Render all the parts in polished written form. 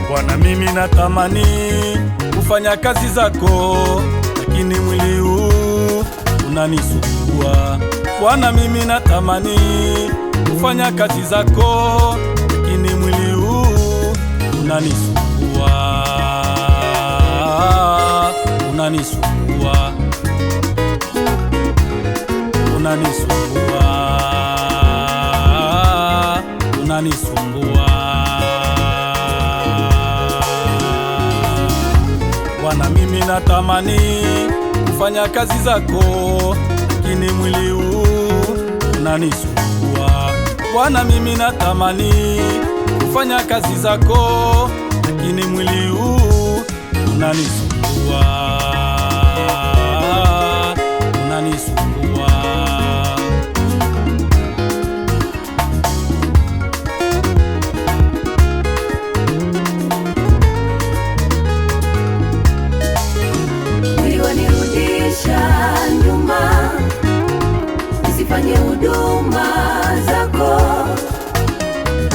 Bwana, mimi natamani kufanya kazi zako, lakini mwili huu unanisumbua. Bwana, mimi natamani kufanya kazi zako, lakini mwili huu unanisumbua, unanisumbua, unanisumbua, unanisumbua. Bwana, mimi natamani kufanya kazi zako, lakini mwili huu unanisumbua. Bwana, mimi natamani kufanya kazi zako, lakini mwili huu unanisumbua, unanisumbua. Nyuma nisifanye huduma zako,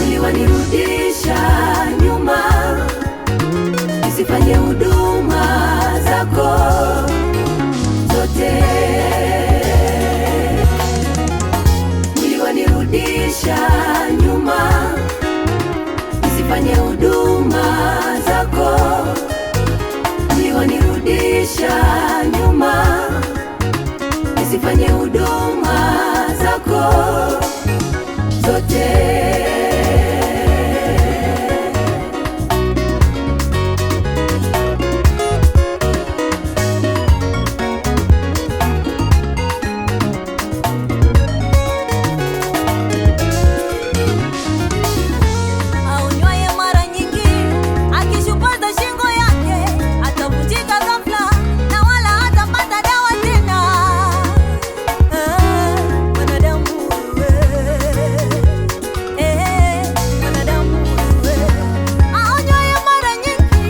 uliwanirudisha nyuma nisifanye huduma zako zote, uliwanirudisha nyuma nisifanye huduma zako, uliwanirudisha nyuma nisifanye huduma zako zote. Aonywaye mara nyingi akishupaza shingo yake atavunjika ghafla na wala hatapata dawa tena. Mwanadamu wewe, mwanadamu wewe. Aonywaye mara nyingi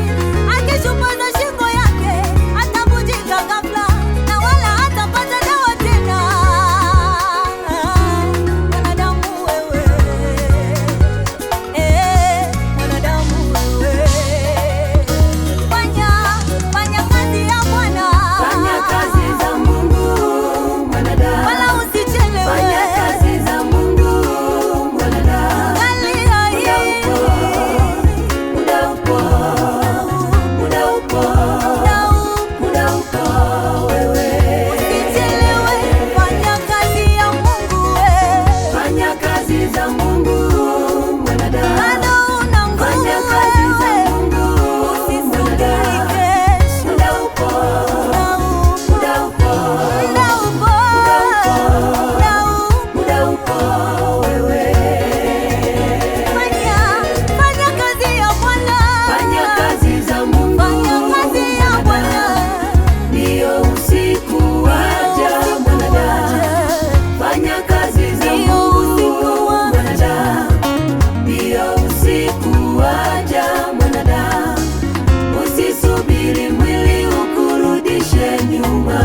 akishupaza shingo yake atavunjika ghafla na wala hatapata dawa tena. Mwanadamu wewe, mwanadamu wewe. Fanya kazi ya Bwana, Fanya kazi za Mungu mwanadamu, wala usichelewe. fanya kazi za Mungu mwanadamu. Angalia hii, Muda upo, muda upo, muda upo wewe. usichelewe. Fanya kazi ya Mungu, Fanya kazi za Mungu mwanadamu, bado una nguvu fanya kazi za wewe. Mungu Usisubiri mwanadamu. kesho, Muda upo, muda upo, muda upo, muda upo wewe. fanya kazi ya Bwana, Fanya kazi za Mungu fanya kazi ya Bwana. ndio usiku waja mwanadamu. Fanya kazi za Mungu mwanadamu, ndio usiku waja mwanadamu. Usisubiri mwili ukurudishe nyuma.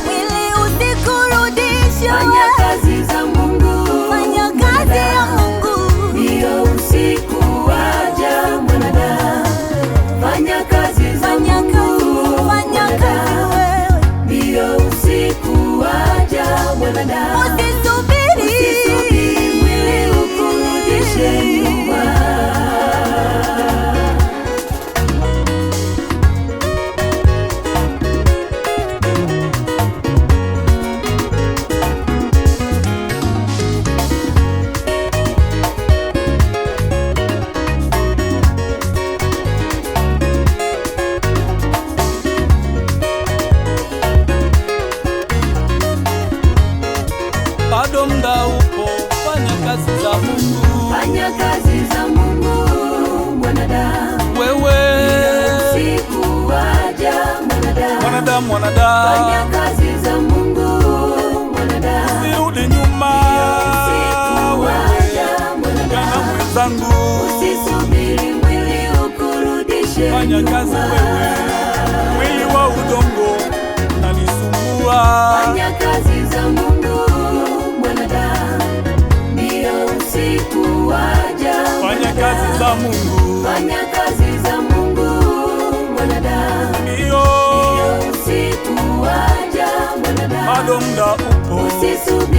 Mwili usikurudishe Fanya wewe. kazi za Mungu Fanya kazi ya Mungu, ndio usiku waja mwanadamu. Fanya kazi za fanya kazi, Mungu fanya kazi mwanadamu, wewe. ndio usiku waja mwanadamu. Usisubiri, Usisubiri mwili ukurudishe nyuma. Bado muda upo, fanya kazi za Mungu. Fanya kazi za Mungu mwanadamu, Wewe usiku waja mwanadamu. mwanadamu, Fanya mwanadamu, kazi za Mungu mwanadamu, sirudi fanya kazi wewe, mwili wa udongo unanisumbua. Fanya kazi za Mungu mwanadamu, ndio usiku waja. Fanya kazi za Mungu, Fanya kazi za Mungu mwanadamu, ndio usiku waja mwanadamu. bado muda upo. Usisubiri